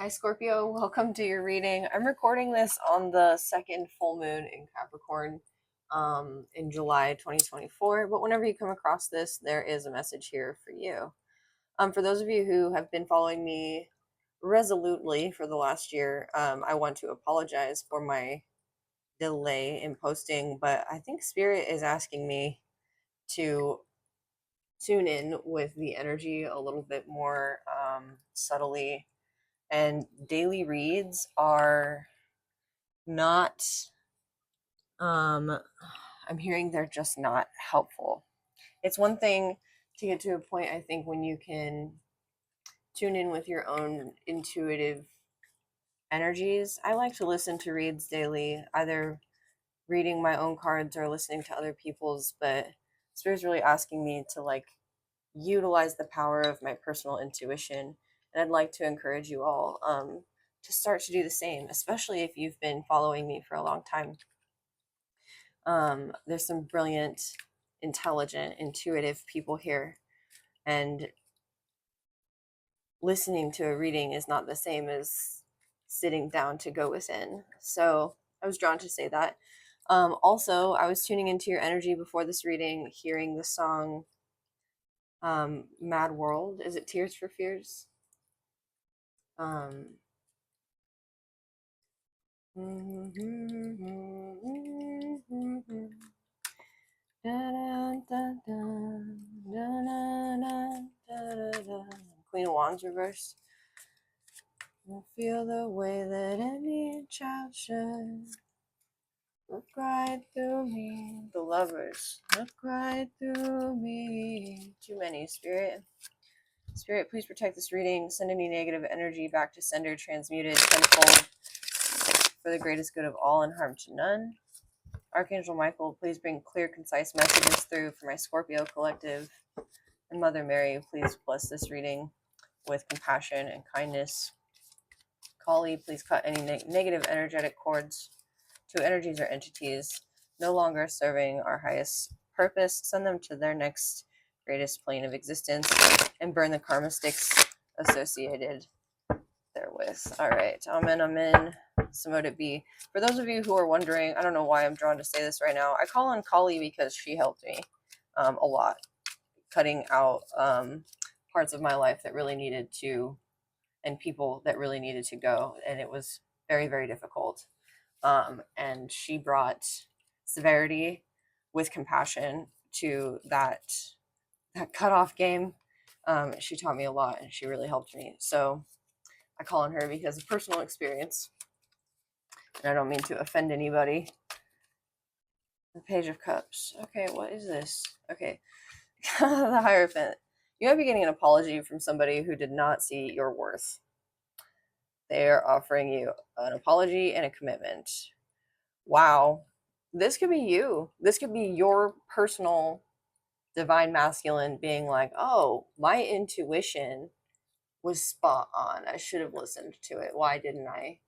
Hi, Scorpio. Welcome to your reading. I'm recording this on the second full moon in Capricorn in July 2024. But whenever you come across this, there is a message here for you. For those of you who have been following me resolutely for the last year, I want to apologize for my delay in posting, but I think Spirit is asking me to tune in with the energy a little bit more subtly, and daily reads are not I'm hearing they're just not helpful. It's one thing to get to a point, I think, when you can tune in with your own intuitive energies. I like to listen to reads daily, either reading my own cards or listening to other people's, but Spirit's really asking me to utilize the power of my personal intuition. And I'd like to encourage you all to start to do the same, especially if you've been following me for a long time. There's some brilliant, intelligent, intuitive people here, and listening to a reading is not the same as sitting down to go within. So I was drawn to say that. Also, I was tuning into your energy before this reading, hearing the song Mad World. Is it Tears for Fears? Um, Queen of Wands reverse. I feel the way that any child should. Look right through me. The Lovers. Look right through me. Too many, Spirit. Spirit, please protect this reading. Send any negative energy back to sender, transmuted tenfold for the greatest good of all and harm to none. Archangel Michael, please bring clear, concise messages through for my Scorpio collective. And Mother Mary, please bless this reading with compassion and kindness. Kali, please cut any negative energetic cords to energies or entities no longer serving our highest purpose. Send them to their next greatest plane of existence and burn the karma sticks associated therewith. All right, amen, amen. So mote it be. For those of you who are wondering, I don't know why I'm drawn to say this right now. I call on Kali because she helped me a lot, cutting out parts of my life that really needed to, and people that really needed to go. And it was very, very difficult. And she brought severity with compassion to that cutoff game. She taught me a lot, and she really helped me. So I call on her because of personal experience. And I don't mean to offend anybody. The Page of Cups. Okay, what is this? Okay. The Hierophant. You might be getting an apology from somebody who did not see your worth. They are offering you an apology and a commitment. Wow. This could be you. This could be your personal divine masculine being like, oh, my intuition was spot on. I should have listened to it. Why didn't I?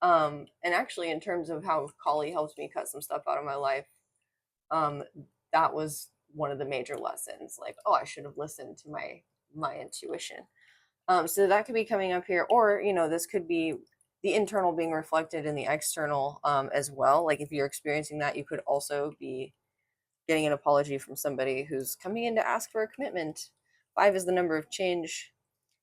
And actually, in terms of how Kali helps me cut some stuff out of my life, that was one of the major lessons. Like, oh, I should have listened to my intuition. So that could be coming up here, or this could be the internal being reflected in the external as well. Like if you're experiencing that, you could also be getting an apology from somebody who's coming in to ask for a commitment. 5 is the number of change,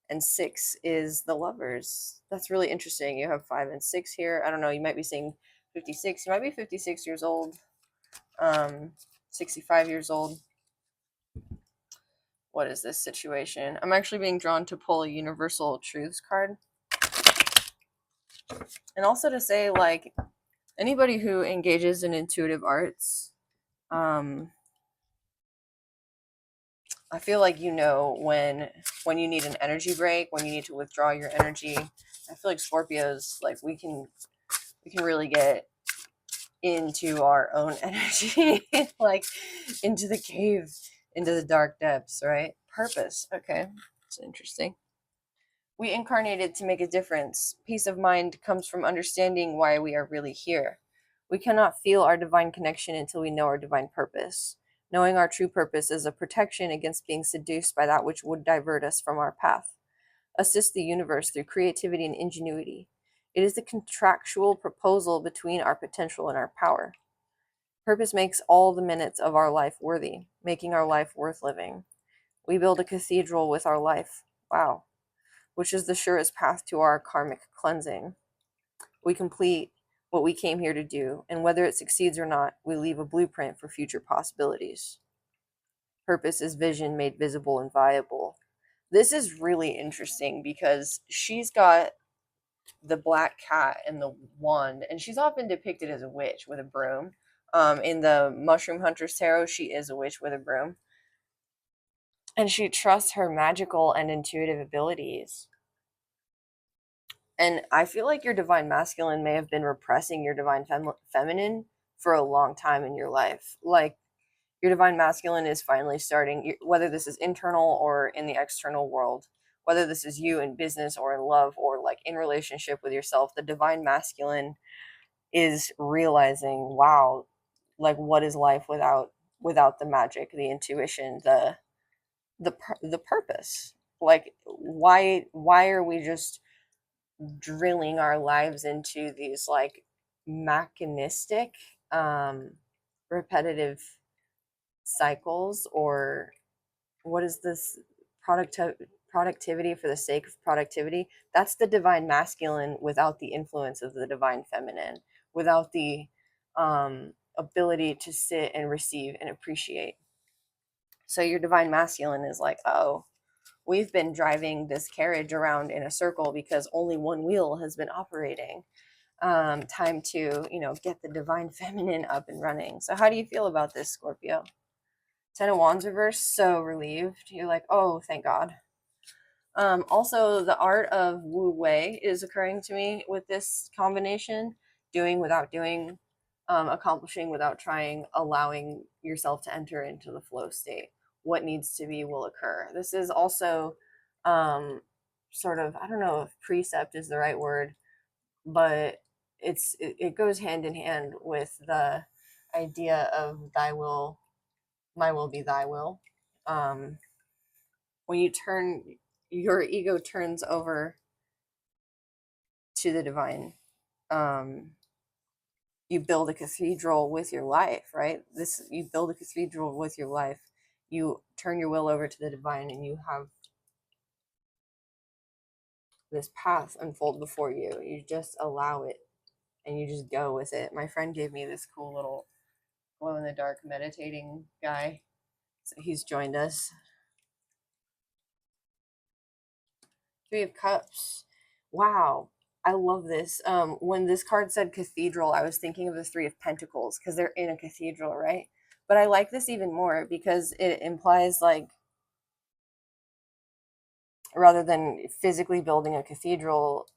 and 6 is the Lovers. That's really interesting. You have 5 and 6 here. I don't know. You might be seeing 56. You might be 56 years old, 65 years old. What is this situation? I'm actually being drawn to pull a Universal Truths card. And also to say, like, anybody who engages in intuitive arts, I feel like when you need an energy break, when you need to withdraw your energy. I feel like Scorpios, like we can really get into our own energy, like into the cave, into the dark depths, right? Purpose. Okay, it's interesting. We incarnated to make a difference. Peace of mind comes from understanding why we are really here. We cannot feel our divine connection until we know our divine purpose. Knowing our true purpose is a protection against being seduced by that which would divert us from our path. assist the universe through creativity and ingenuity. It is the contractual proposal between our potential and our power. Purpose makes all the minutes of our life worthy, making our life worth living. We build a cathedral with our life. Wow. Which is the surest path to our karmic cleansing. We complete what we came here to do, and whether it succeeds or not, we leave a blueprint for future possibilities. Purpose is vision made visible and viable. This is really interesting because she's got the black cat and the wand, and she's often depicted as a witch with a broom. In the Mushroom Hunter's Tarot, she is a witch with a broom. And she trusts her magical and intuitive abilities. And I feel like your divine masculine may have been repressing your divine feminine for a long time in your life. Like, your divine masculine is finally starting, whether this is internal or in the external world, whether this is you in business or in love or like in relationship with yourself, the divine masculine is realizing, wow, like what is life without the magic, the intuition, the purpose? Like, why are we just drilling our lives into these like mechanistic, repetitive cycles? Or what is this productivity for the sake of productivity? That's the divine masculine without the influence of the divine feminine, without the ability to sit and receive and appreciate. So your divine masculine is like, oh, we've been driving this carriage around in a circle because only one wheel has been operating. Time to, get the divine feminine up and running. So how do you feel about this, Scorpio? 10 of Wands reverse, so relieved. You're like, oh, thank God. Also, the art of Wu Wei is occurring to me with this combination. Doing without doing, accomplishing without trying, allowing yourself to enter into the flow state. What needs to be will occur. This is also sort of, I don't know if precept is the right word, but it goes hand in hand with the idea of thy will, my will be thy will. When you turn, your ego turns over to the divine. You build a cathedral with your life, right? You build a cathedral with your life. You turn your will over to the divine, and you have this path unfold before you. You just allow it, and you just go with it. My friend gave me this cool little glow in the dark meditating guy. So he's joined us. 3 of Cups. Wow. I love this. When this card said cathedral, I was thinking of the 3 of Pentacles because they're in a cathedral, right? But I like this even more because it implies, like, rather than physically building a cathedral,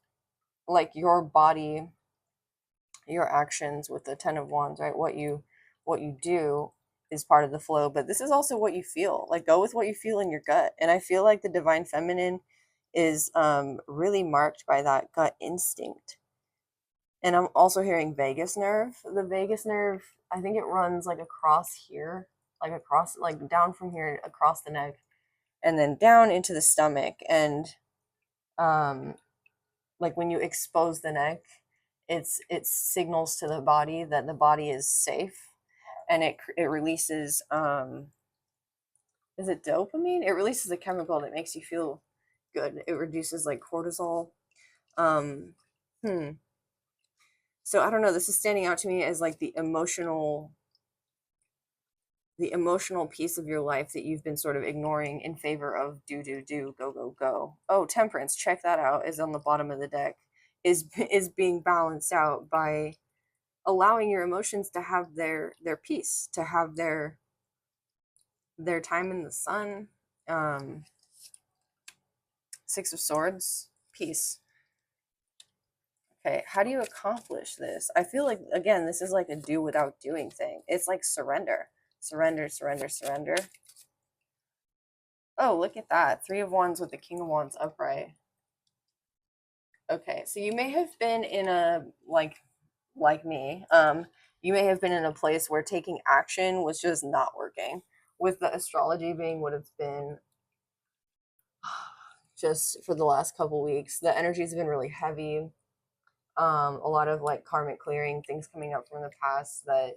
like your body, your actions with the 10 of Wands, right? What you do is part of the flow, but this is also what you feel. Like, go with what you feel in your gut. And I feel like the divine feminine is really marked by that gut instinct. And I'm also hearing vagus nerve. The vagus nerve, I think it runs like across here, like down from here across the neck, and then down into the stomach. And like when you expose the neck, it signals to the body that the body is safe, and it releases is it dopamine? It releases a chemical that makes you feel good. It reduces like cortisol. So I don't know, this is standing out to me as like the emotional piece of your life that you've been sort of ignoring in favor of do, go. Oh, Temperance, check that out, is on the bottom of the deck, is being balanced out by allowing your emotions to have their peace, to have their time in the sun. 6 of Swords, peace. Okay, how do you accomplish this? I feel like, again, this is like a do without doing thing. It's like surrender. Surrender. Oh, look at that. 3 of Wands with the King of Wands upright. Okay, so you may have been in a, like me, you may have been in a place where taking action was just not working. With the astrology being what it's been, just for the last couple weeks. The energy's been really heavy. A lot of like karmic clearing, things coming up from the past that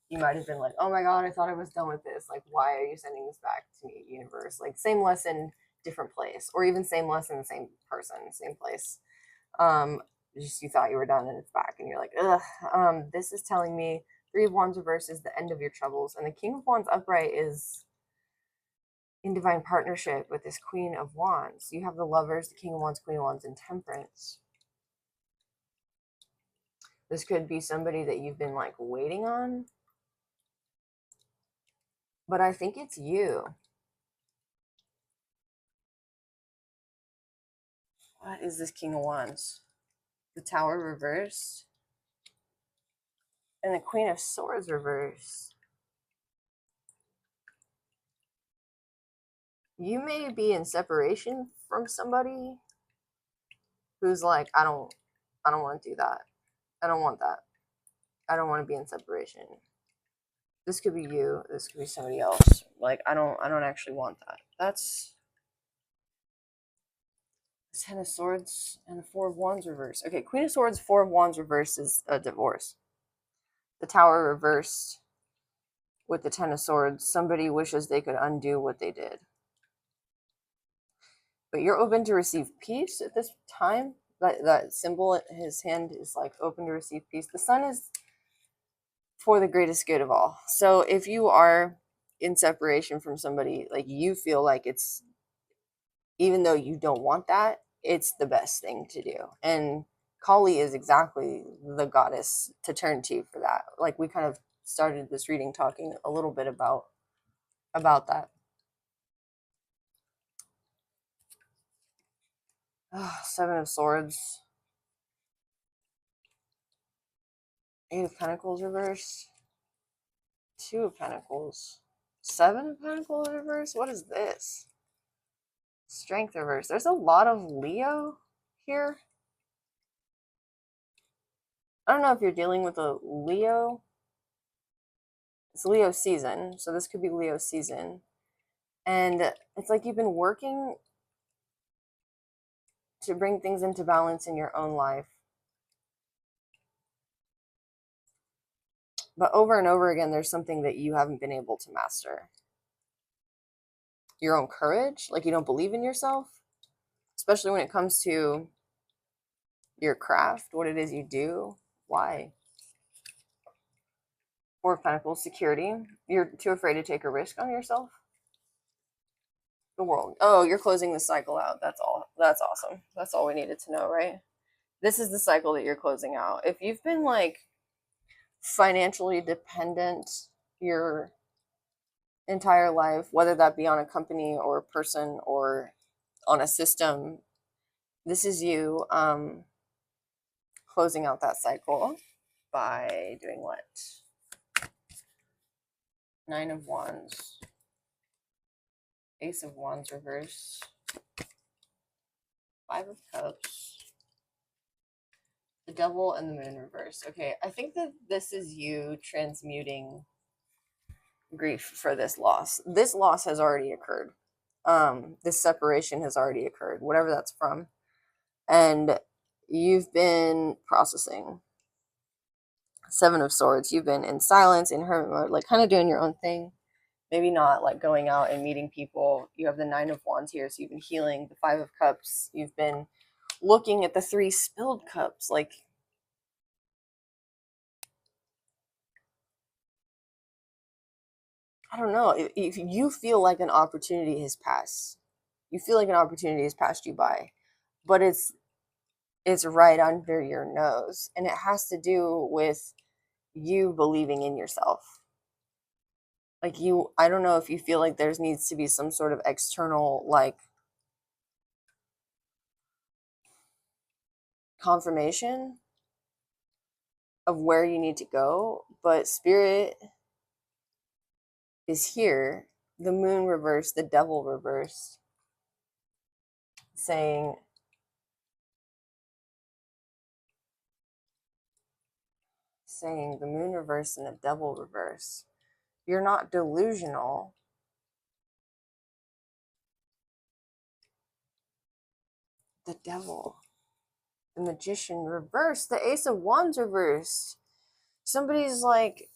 you might have been like, oh my God, I thought I was done with this. Like, why are you sending this back to me, universe? Like, same lesson, different place, or even same lesson, same person, same place. Just you thought you were done and it's back, and you're like, ugh. This is telling me Three of Wands reverse is the end of your troubles, and the King of Wands upright is in divine partnership with this Queen of Wands. You have the Lovers, the King of Wands, Queen of Wands, and Temperance. This could be somebody that you've been like waiting on, but I think it's you. What is this King of Wands? The Tower reversed and the Queen of Swords reversed. You may be in separation from somebody who's like, I don't want to do that. I don't want that. I don't want to be in separation. This could be you. This could be somebody else. Like, I don't actually want that. That's Ten of Swords and the Four of Wands reverse. Okay, Queen of Swords, Four of Wands reverse is a divorce. The Tower reversed with the Ten of Swords. Somebody wishes they could undo what they did. But you're open to receive peace at this time. That symbol at his hand is like open to receive peace. The sun is for the greatest good of all. So if you are in separation from somebody, like you feel like it's, even though you don't want that, it's the best thing to do. And Kali is exactly the goddess to turn to for that. Like we kind of started this reading talking a little bit about that. Seven of Swords. Eight of Pentacles reversed. Two of Pentacles. Seven of Pentacles reversed? What is this? Strength reversed. There's a lot of Leo here. I don't know if you're dealing with a Leo. It's Leo season, so this could be Leo season. And it's like you've been working to bring things into balance in your own life. But over and over again, there's something that you haven't been able to master. Your own courage, like you don't believe in yourself, especially when it comes to your craft, what it is you do. Why? Four of Pentacles, security. You're too afraid to take a risk on yourself. The world. Oh, you're closing the cycle out. That's all. That's awesome. That's all we needed to know, right? This is the cycle that you're closing out. If you've been like financially dependent your entire life, whether that be on a company or a person or on a system, this is you closing out that cycle by doing what? Nine of Wands, Ace of Wands reverse, Five of Cups, the Devil, and the Moon reverse. Okay, I think that this is you transmuting grief for this loss. This loss has already occurred. This separation has already occurred, whatever that's from. And you've been processing. Seven of Swords, you've been in silence, in hermit mode, like kind of doing your own thing. Maybe not like going out and meeting people. You have the Nine of Wands here, so you've been healing. The Five of Cups, you've been looking at the three spilled cups. Like, I don't know, if you feel like an opportunity has passed, you feel like an opportunity has passed you by, but it's right under your nose, and it has to do with you believing in yourself. Like I don't know if you feel like there needs to be some sort of external like confirmation of where you need to go, but Spirit is here, the Moon reversed, the Devil reversed, saying the Moon reversed and the Devil reversed. You're not delusional. the Devil, the Magician reversed, the Ace of Wands reversed. Somebody's like,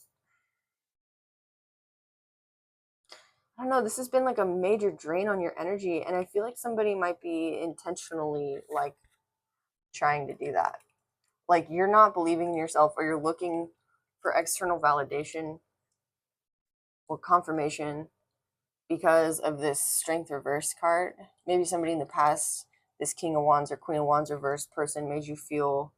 I don't know, this has been like a major drain on your energy, and I feel like somebody might be intentionally like trying to do that. Like you're not believing in yourself, or you're looking for external validation or confirmation because of this Strength reverse card. Maybe somebody in the past, this King of Wands or Queen of Wands reverse person, made you feel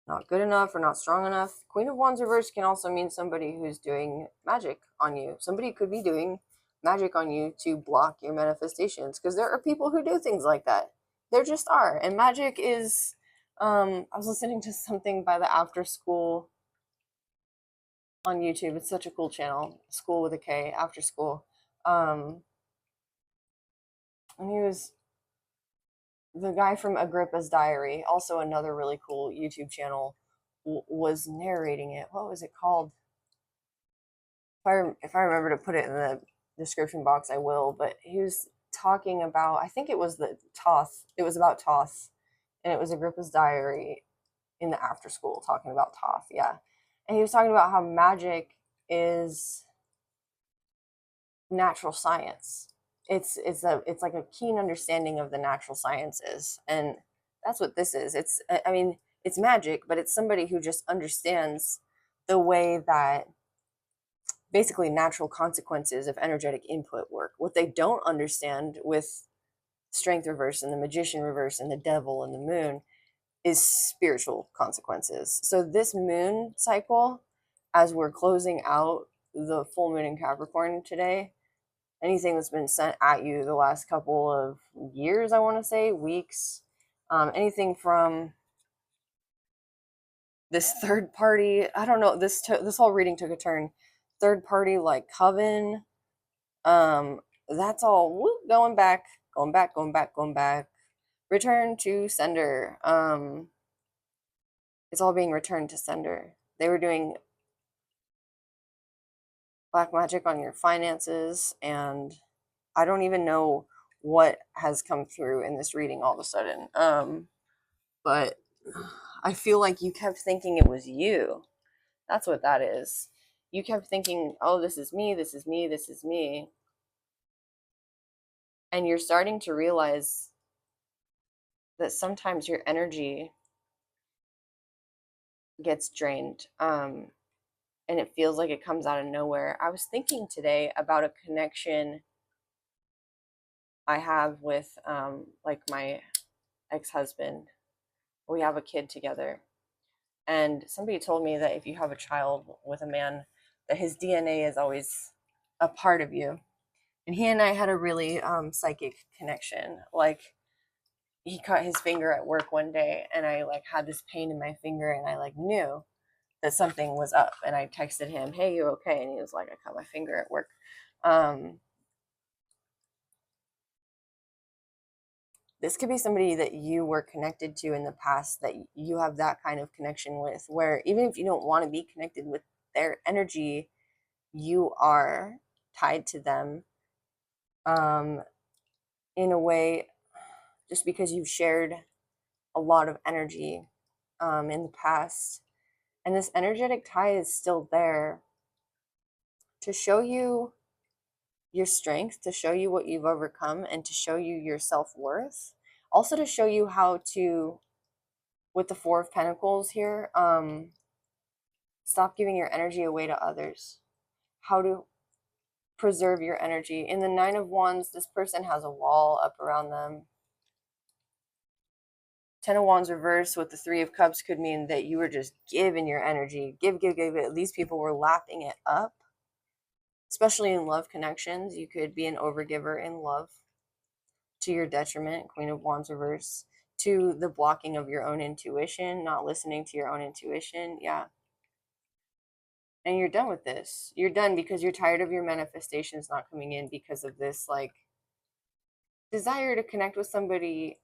not good enough or not strong enough. Queen of Wands reverse can also mean somebody who's doing magic on you. Somebody could be doing magic on you to block your manifestations, because there are people who do things like that. There just are. And magic is, I was listening to something by the After School on YouTube. It's such a cool channel, School with a K, After School. And he was the guy from Agrippa's Diary, also another really cool YouTube channel, was narrating it. What was it called? If I remember to put it in the description box, I will. But he was talking about, I think it was the Toth. It was about Toth, and it was Agrippa's Diary in the After School talking about Toth. Yeah, and he was talking about how magic is natural science. It's like a keen understanding of the natural sciences, and that's what this is. I mean, it's magic, but it's somebody who just understands the way that basically natural consequences of energetic input work. What they don't understand with Strength reverse and the Magician reverse and the Devil and the Moon is spiritual consequences. So this moon cycle, as we're closing out the full moon in Capricorn today, anything that's been sent at you the last couple of years, I want to say, weeks, anything from this third party, I don't know, this whole reading took a turn. Third party like coven, that's all whoop, going back, return to sender. It's all being returned to sender. They were doing black magic on your finances, and I don't even know what has come through in this reading all of a sudden. But I feel like you kept thinking it was you. That's what that is. You kept thinking, oh, this is me, this is me, this is me. And you're starting to realize that sometimes your energy gets drained. And it feels like it comes out of nowhere. I was thinking today about a connection I have with like my ex-husband. We have a kid together. And somebody told me that if you have a child with a man, that his DNA is always a part of you. And he and I had a really psychic connection. Like he cut his finger at work one day, and I like had this pain in my finger, and I like knew that something was up. And I texted him, "Hey, you okay?" And he was like, "I cut my finger at work." This could be somebody that you were connected to in the past, that you have that kind of connection with, where even if you don't want to be connected with their energy, you are tied to them in a way, just because you've shared a lot of energy in the past. And this energetic tie is still there to show you your strength, to show you what you've overcome, and to show you your self-worth. Also to show you how to, with the Four of Pentacles here, stop giving your energy away to others. How to preserve your energy. In the Nine of Wands, this person has a wall up around them. Ten of Wands reverse with the Three of Cups could mean that you were just giving your energy. Give it. These people were lapping it up. Especially in love connections, you could be an overgiver in love to your detriment. Queen of Wands reverse. To the blocking of your own intuition, not listening to your own intuition. Yeah. And you're done with this. You're done because you're tired of your manifestations not coming in because of this like desire to connect with somebody.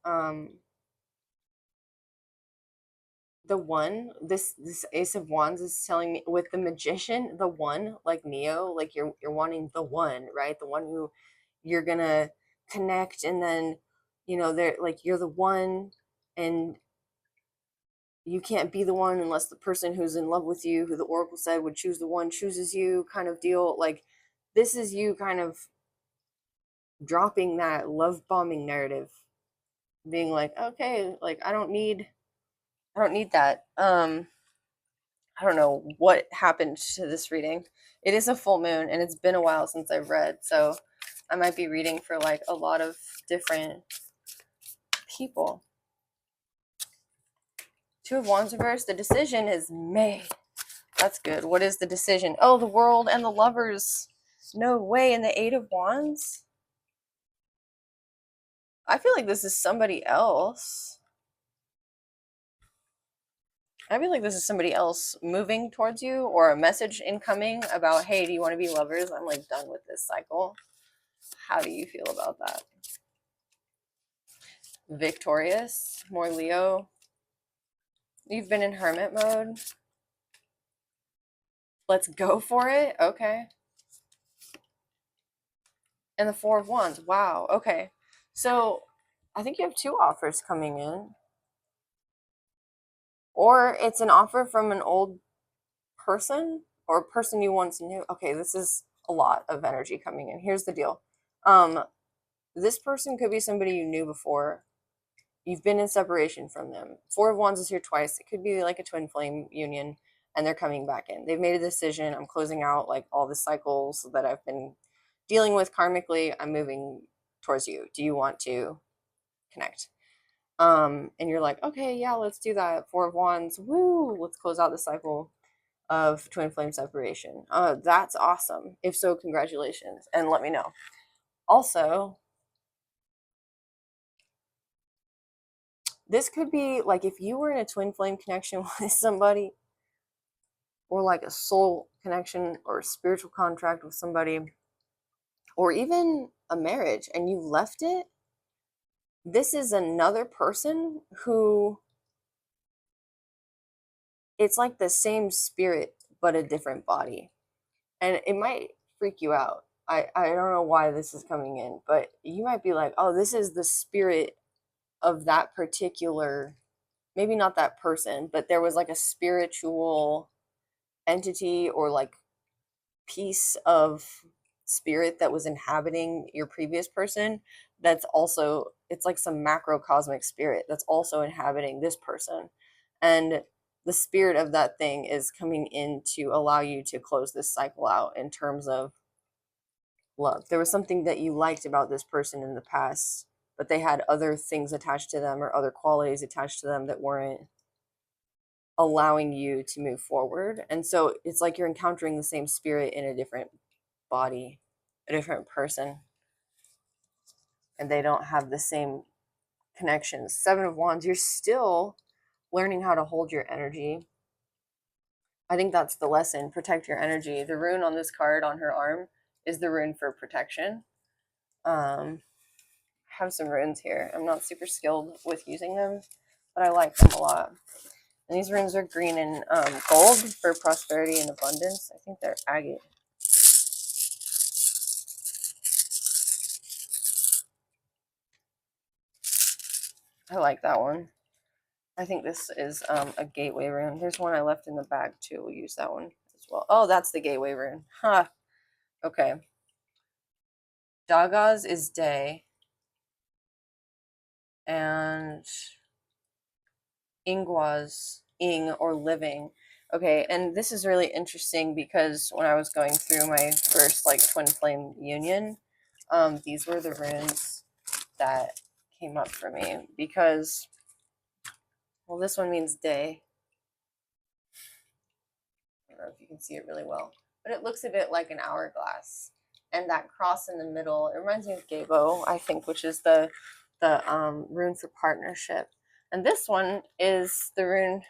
The one, this Ace of Wands is telling me with the Magician, the one, like Neo, like you're wanting the one, right? The one who you're gonna connect, and then you know, they're like, you're the one, and you can't be the one unless the person who's in love with you, who the oracle said would choose the one, chooses you, kind of deal. Like, this is you kind of dropping that love bombing narrative, being like, okay, like I don't need that. I don't know what happened to this reading. It is a full moon and it's been a while since I've read, so I might be reading for like a lot of different people. Two of Wands reversed. The decision is made. That's good. What is the decision? Oh, the World and the Lovers. No way. And the Eight of Wands? I feel like this is somebody else. I feel like this is somebody else moving towards you, or a message incoming about, hey, do you want to be lovers? I'm like done with this cycle. How do you feel about that? Victorious, more Leo. You've been in hermit mode. Let's go for it. Okay. And the Four of Wands. Wow. Okay. So I think you have two offers coming in. Or it's an offer from an old person or a person you once knew. Okay, this is a lot of energy coming in. Here's the deal. This person could be somebody you knew before. You've been in separation from them. Four of Wands is here twice. It could be like a twin flame union, and they're coming back in. They've made a decision. I'm closing out like all the cycles that I've been dealing with karmically. I'm moving towards you. Do you want to connect? And you're like, okay, yeah, let's do that. Four of Wands, woo, let's close out the cycle of twin flame separation. That's awesome. If so, congratulations, and let me know. Also, this could be like if you were in a twin flame connection with somebody, or like a soul connection or a spiritual contract with somebody, or even a marriage, and you left it. This is another person who, it's like the same spirit but a different body, and it might freak you out. I don't know why this is coming in, but you might be like, oh, this is the spirit of that particular, maybe not that person, but there was like a spiritual entity or like piece of spirit that was inhabiting your previous person, that's also, it's like some macrocosmic spirit that's also inhabiting this person, and the spirit of that thing is coming in to allow you to close this cycle out in terms of love. There was something that you liked about this person in the past, but they had other things attached to them or other qualities attached to them that weren't allowing you to move forward. And so it's like you're encountering the same spirit in a different body, a different person, and they don't have the same connections. Seven of Wands, you're still learning how to hold your energy. I think that's the lesson. Protect your energy. The rune on this card on her arm is the rune for protection. I have some runes here. I'm not super skilled with using them, but I like them a lot. And these runes are green and gold for prosperity and abundance. I think they're agate. I like that one. I think this is a gateway rune. There's one I left in the bag too. We'll use that one as well. Oh, that's the gateway rune. Huh. Okay. Dagaz is day. And Ingwaz, ing, or living. Okay, and this is really interesting because when I was going through my first like twin flame union, these were the runes that came up for me because, well, this one means day. I don't know if you can see it really well, but it looks a bit like an hourglass. And that cross in the middle, it reminds me of Gabo, I think, which is the rune for partnership. And this one is the rune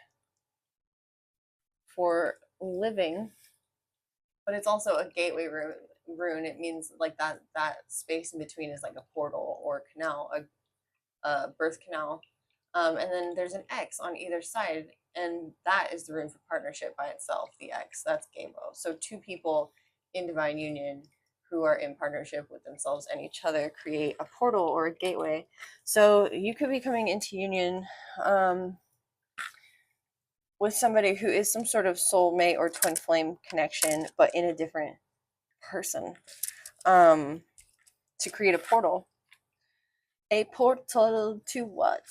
for living, but it's also a gateway rune. It means like that space in between is like a portal or canal, a birth canal. And then there's an X on either side, and that is the rune for partnership by itself. The X, that's Gabo. So two people in divine union who are in partnership with themselves and each other create a portal or a gateway. So you could be coming into union with somebody who is some sort of soulmate or twin flame connection, but in a different person, to create a portal. A portal to what?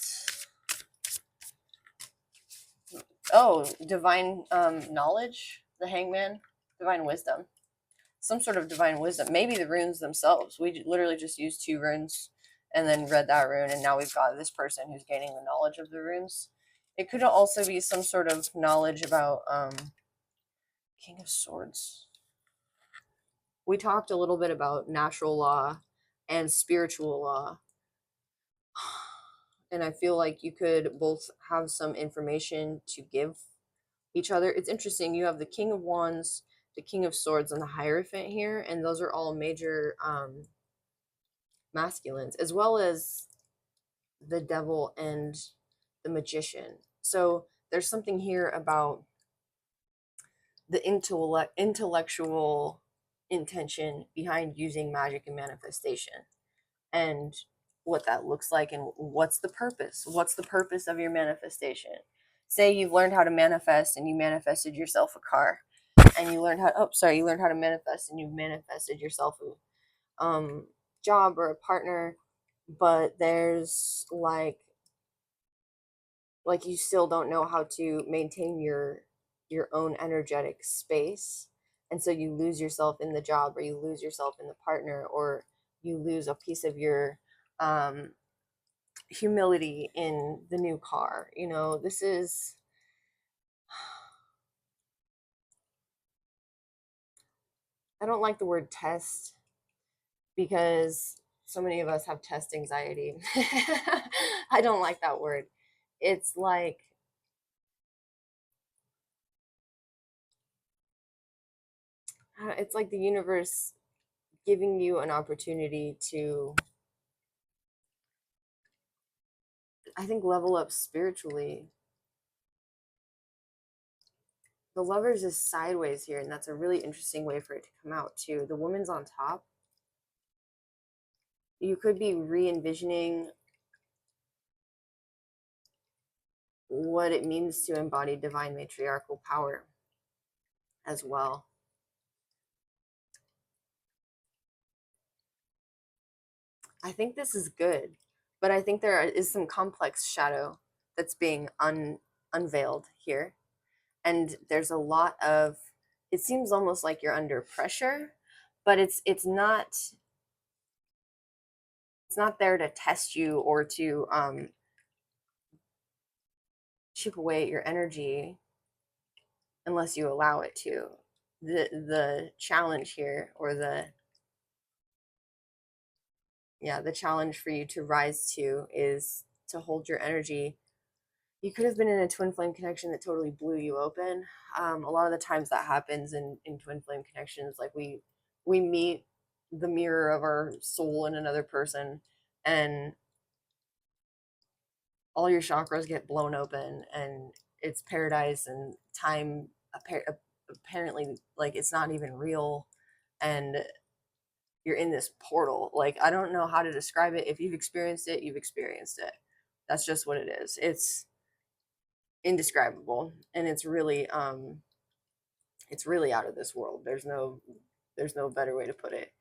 Oh, divine knowledge, the hangman, divine wisdom, some sort of divine wisdom. Maybe the runes themselves. We literally just used 2 runes and then read that rune, and now we've got this person who's gaining the knowledge of the runes. It could also be some sort of knowledge about King of Swords. We talked a little bit about natural law and spiritual law. And I feel like you could both have some information to give each other. It's interesting. You have the King of Wands, the King of Swords, and the Hierophant here, and those are all major masculines, as well as the Devil and the Magician. So there's something here about the intellectual intention behind using magic and manifestation, and what that looks like, and what's the purpose of your manifestation. Say you've learned how to manifest and you manifested yourself a car, and you learned how to manifest and you manifested yourself a job or a partner, but there's like you still don't know how to maintain your own energetic space, and so you lose yourself in the job, or you lose yourself in the partner, or you lose a piece of your humility in the new car. This is, I don't like the word test, because so many of us have test anxiety. I don't like that word. It's like the universe giving you an opportunity to, I think, level up spiritually. The Lovers is sideways here, and that's a really interesting way for it to come out too. The Woman's on top. You could be re-envisioning what it means to embody divine matriarchal power as well. I think this is good, but I think there is some complex shadow that's being unveiled here. And there's a lot of, it seems almost like you're under pressure, but it's not there to test you or to chip away at your energy unless you allow it to. The challenge here, or the challenge for you to rise to, is to hold your energy. You could have been in a twin flame connection that totally blew you open. A lot of the times that happens in twin flame connections. Like we meet the mirror of our soul in another person, and all your chakras get blown open, and it's paradise, and time apparently, like, it's not even real, and you're in this portal. Like, I don't know how to describe it. If you've experienced it, you've experienced it. That's just what it is. It's indescribable, and it's really out of this world. There's no better way to put it.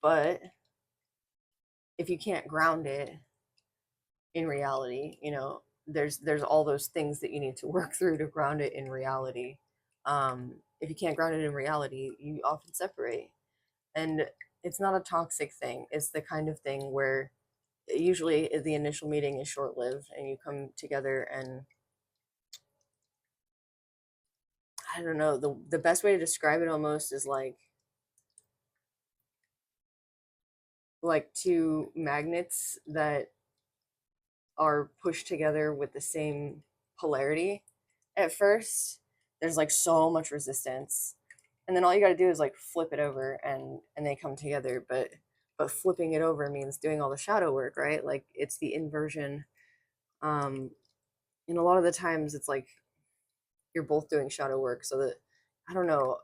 But if you can't ground it in reality, there's all those things that you need to work through to ground it in reality. If you can't ground it in reality, you often separate, and it's not a toxic thing. It's the kind of thing where usually the initial meeting is short-lived, and you come together, and I don't know, the best way to describe it almost is like two magnets that are pushed together with the same polarity. At first, there's like so much resistance, and then all you got to do is like flip it over, and they come together. But flipping it over means doing all the shadow work, right? Like, it's the inversion. And a lot of the times it's like you're both doing shadow work, so that, I don't know,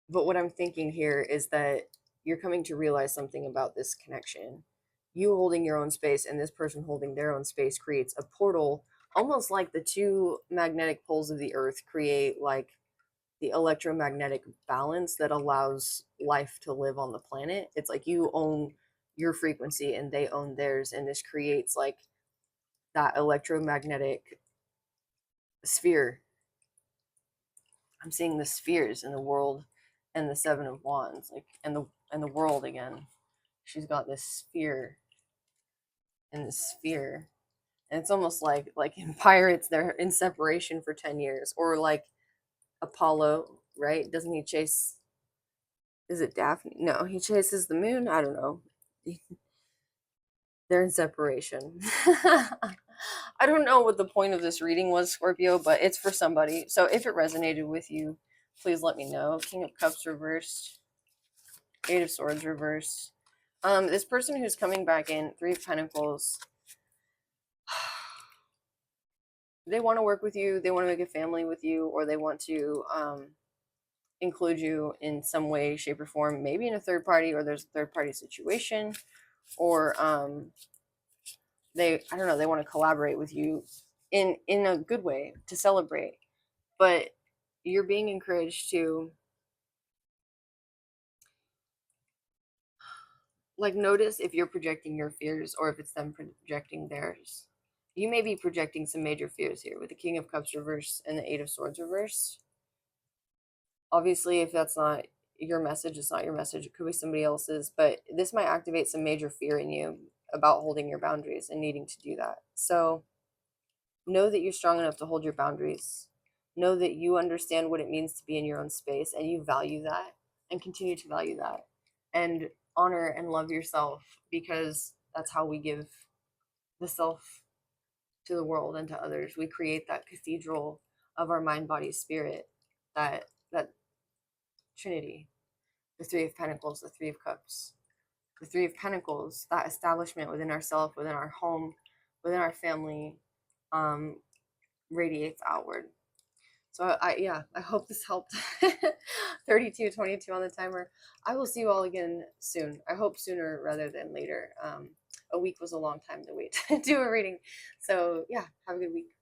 But what I'm thinking here is that you're coming to realize something about this connection. You holding your own space and this person holding their own space creates a portal, almost like the two magnetic poles of the earth create like the electromagnetic balance that allows life to live on the planet. It's like you own your frequency and they own theirs, and this creates like that electromagnetic sphere. I'm seeing the spheres in the world and the seven of wands, like and the world again. She's got this sphere and this sphere. And it's almost like in pirates they're in separation for 10 years, or like Apollo, right? Doesn't he chase, is it Daphne? No, he chases the moon. I don't know. They're in separation. I don't know what the point of this reading was, Scorpio, but it's for somebody. So if it resonated with you, please let me know. King of Cups reversed, Eight of Swords reversed. This person who's coming back in, Three of Pentacles, they want to work with you, they want to make a family with you, or they want to include you in some way, shape, or form, maybe in a third party, or there's a third party situation, or they, I don't know, they want to collaborate with you in a good way to celebrate. But you're being encouraged to like notice if you're projecting your fears or if it's them projecting theirs. You may be projecting some major fears here with the King of Cups reversed and the Eight of Swords reversed. Obviously, if that's not your message, it's not your message. It could be somebody else's, but this might activate some major fear in you about holding your boundaries and needing to do that. So know that you're strong enough to hold your boundaries. Know that you understand what it means to be in your own space and you value that and continue to value that. And honor and love yourself, because that's how we give the self to the world and to others. We create that cathedral of our mind, body, spirit, that trinity, the Three of Pentacles, the Three of Cups, the Three of Pentacles, that establishment within ourself, within our home, within our family, radiates outward. So I hope this helped. 32:22 on the timer. I will see you all again soon. I hope sooner rather than later. A week was a long time to wait to do a reading. So yeah, have a good week.